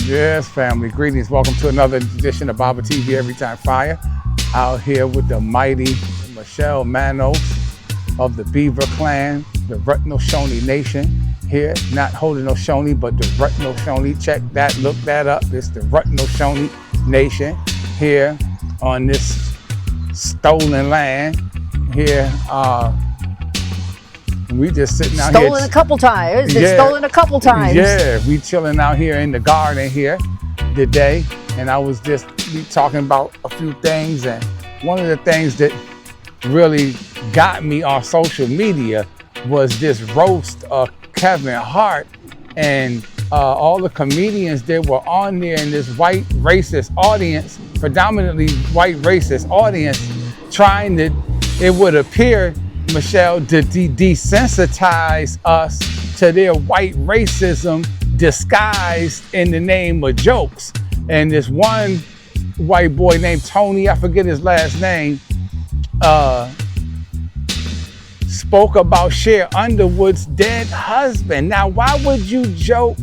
Yes, family. Greetings. Welcome to another edition of Baba TV Every Time Fire. Out here with the mighty Michelle Manos of the Beaver Clan, the Haudenosaunee Nation. Here, not Haudenosaunee, but the Haudenosaunee. Check that, look that up. It's the Haudenosaunee Nation here on this stolen land. Here, we just sitting out here. Stolen a couple times. It's stolen a couple times. Yeah, we chilling out here in the garden here today, and I was just talking about a few things, and one of the things that really got me on social media was this roast of Kevin Hart and all the comedians that were on there in this white racist audience, predominantly white racist audience, trying to, it would appear, Michelle, to desensitize us to their white racism disguised in the name of jokes. And this one white boy named Tony, I forget his last name, spoke about Cher Underwood's dead husband. Now, why would you joke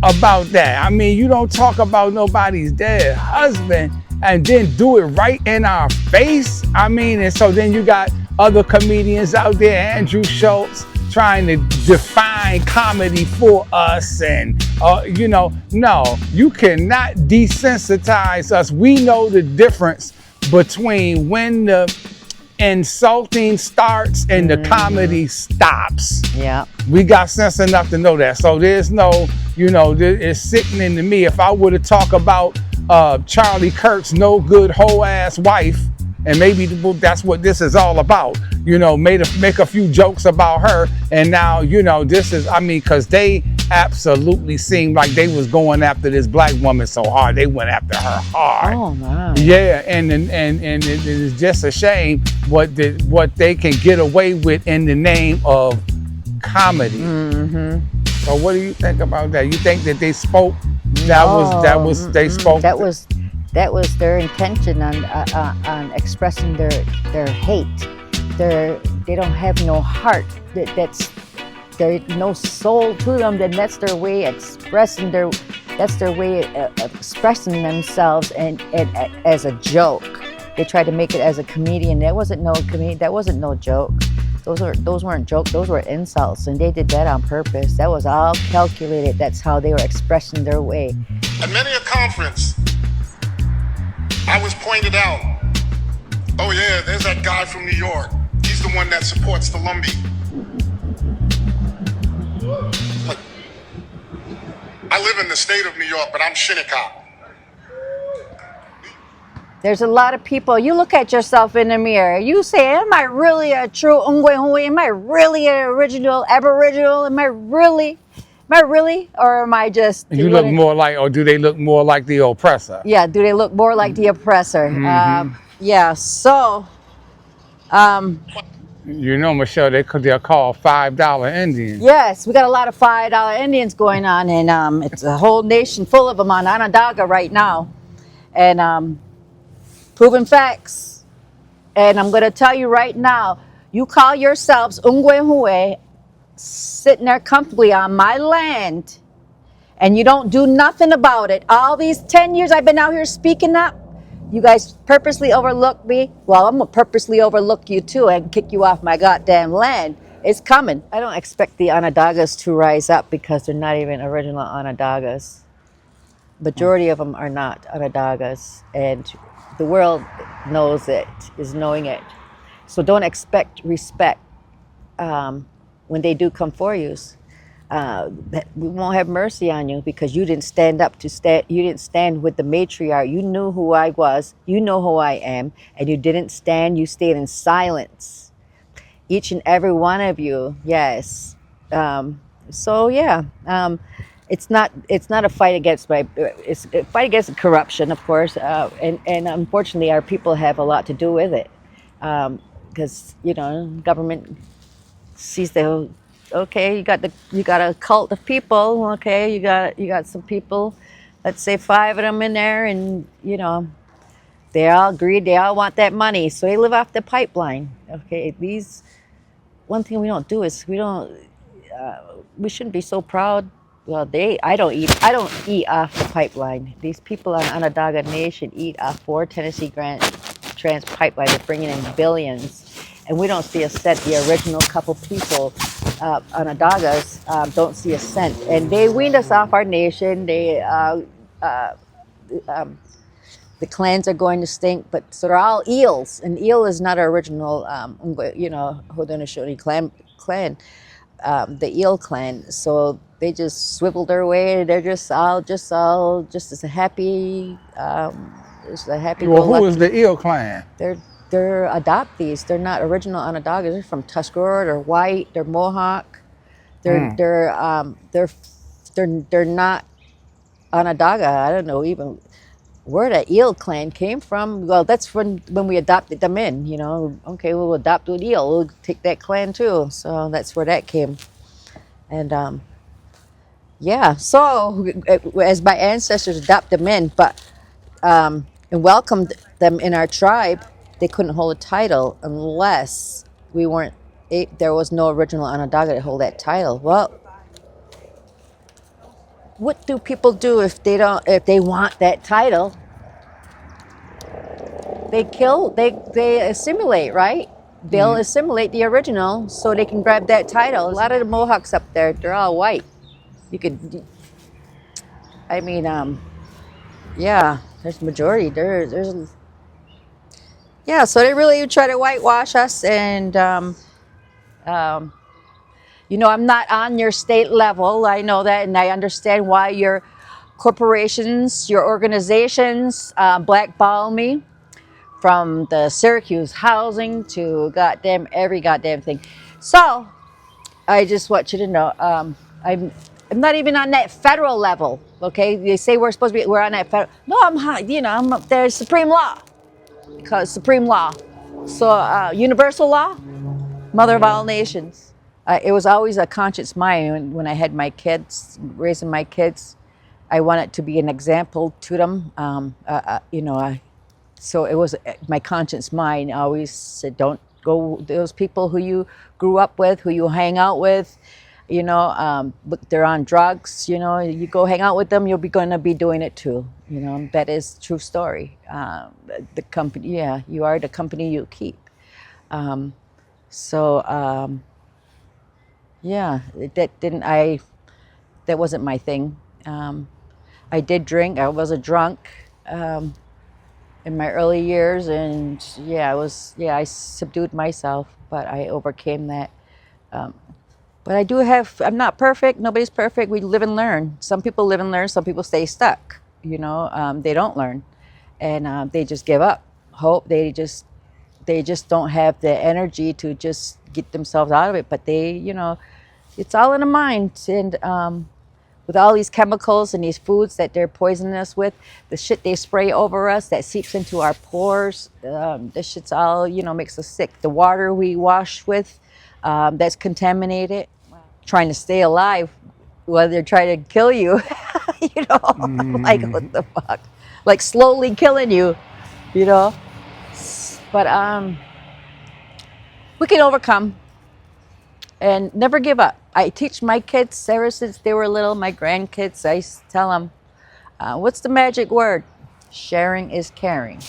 about that? I mean, you don't talk about nobody's dead husband and then do it right in our face. I mean, and so then you got other comedians out there, Andrew Schultz, trying to define comedy for us. And, no, you cannot desensitize us. We know the difference between when the insulting starts and the comedy stops. Yeah. We got sense enough to know that. So there's no, it's sickening to me if I were to talk about Charlie Kirk's no good whole ass wife, and maybe that's what this is all about, make a few jokes about her, and now, this is, because they absolutely seemed like they was going after this black woman so hard. They went after her hard. Oh my. Yeah, and it is just a shame what they can get away with in the name of comedy. Mm-hmm. So what do you think about that? You think that they spoke? They spoke. That was their intention on expressing their hate. They don't have no heart. There's no soul to them. Then that's their way of expressing That's their way of expressing themselves and as a joke. They tried to make it as a comedian. That wasn't no comedian. That wasn't no joke. Those weren't jokes. Those were insults, and they did that on purpose. That was all calculated. That's how they were expressing their way. At many a conference, I was pointed out, oh yeah, there's that guy from New York. He's the one that supports the Lumbee. But I live in the state of New York, but I'm Shinnecock. There's a lot of people, you look at yourself in the mirror, you say, am I really a true Unwavering? Am I really an original Aboriginal? Am I really? Or am I just... You look more like, or do they look more like the oppressor? Yeah, do they look more like the oppressor? Mm-hmm. So... Michelle, they're called $5 Indians. Yes, we got a lot of $5 Indians going on, and it's a whole nation full of them on Onondaga right now. And... proven facts. And I'm going to tell you right now, you call yourselves Ungwehue, sitting there comfortably on my land, and you don't do nothing about it. All these 10 years I've been out here speaking up, you guys purposely overlooked me. Well, I'm going to purposely overlook you too and kick you off my goddamn land. It's coming. I don't expect the Onondagas to rise up because they're not even original Onondagas. Majority of them are not Onondagas, and the world knows it, is knowing it. So don't expect respect when they do come for you. We won't have mercy on you because you didn't stand up you didn't stand with the matriarch. You knew who I was, you know who I am, and you didn't stand, you stayed in silence. Each and every one of you, yes. it's not a fight against it's a fight against corruption, of course, and unfortunately our people have a lot to do with it, because government sees the, okay, you got a cult of people, okay, you got some people, let's say 5 of them in there, and they all agreed, they all want that money, so they live off the pipeline. Okay, these, one thing we don't do is we shouldn't be so proud. Well, I don't eat off the pipeline. These people on Onondaga Nation eat off 4 Tennessee Grand Trans pipeline. They're bringing in billions, and we don't see a cent. The original couple people, Onondagas, don't see a cent, and they weaned us off our nation. The clans are going to stink, but so they're all eels, and eel is not our original, Haudenosaunee clan, the eel clan. So they just swiveled their way. They're just as a happy, just a happy. Well, who is the eel clan? They're adoptees. They're not original Onondagas. They're from Tuscarora. They're white. They're Mohawk. They're not Onondaga. I don't know even where the eel clan came from. Well, that's when we adopted them in. Okay, we'll adopt an eel. We'll take that clan too. So that's where that came. And yeah, so as my ancestors adopted them in, but and welcomed them in our tribe, they couldn't hold a title unless we weren't. There was no original Onondaga to hold that title. Well, what do people do if they don't? If they want that title, they kill. They assimilate, right? They'll assimilate the original so they can grab that title. A lot of the Mohawks up there, they're all white. You could. I mean, yeah, there's majority. There's. Yeah, so they really try to whitewash us, and I'm not on your state level. I know that, and I understand why your corporations, your organizations blackball me, from the Syracuse housing to every goddamn thing. So I just want you to know, I'm not even on that federal level. Okay, they say we're supposed to be. We're on that federal. No, I'm up there. Supreme law, because supreme law. So universal law, mother of all nations. It was always a conscious mind when I had my kids, raising my kids. I wanted to be an example to them. So it was my conscious mind always said, don't go those people who you grew up with, who you hang out with, but they're on drugs, you go hang out with them, you'll be going to be doing it too. That is true story. The company, yeah, you are the company you keep. Yeah, that wasn't my thing. I did drink, I was a drunk. In my early years, and I subdued myself, but I overcame that. But I'm not perfect. Nobody's perfect. We live and learn. Some people live and learn. Some people stay stuck. They don't learn, and they just give up. Hope they just don't have the energy to just get themselves out of it. But it's all in the mind, and with all these chemicals and these foods that they're poisoning us with, the shit they spray over us that seeps into our pores, this shit's all, makes us sick. The water we wash with, that's contaminated. Trying to stay alive while they're trying to kill you, like what the fuck? Like slowly killing you, But we can overcome. And never give up. I teach my kids ever since they were little, my grandkids, I tell them, what's the magic word? Sharing is caring.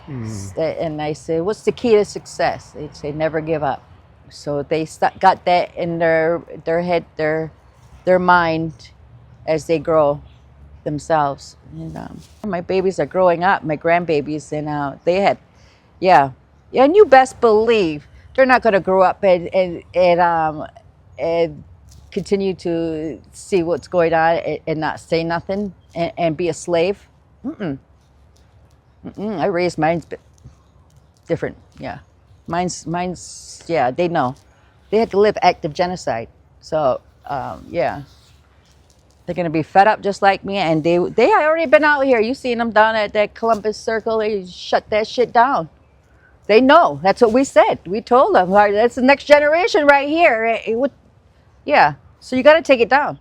And I say, what's the key to success? They say, never give up. So they got that in their head, their mind, as they grow themselves. And my babies are growing up, my grandbabies, and they had, yeah. And you best believe they're not going to grow up and continue to see what's going on and not say nothing and be a slave. I raised mine different. Yeah, mine's. Yeah, they know. They had to live active genocide. So yeah. They're gonna be fed up just like me, and they already been out here. You seen them down at that Columbus Circle? They shut that shit down. They know. That's what we said. We told them. That's the next generation right here. Yeah. So you got to take it down.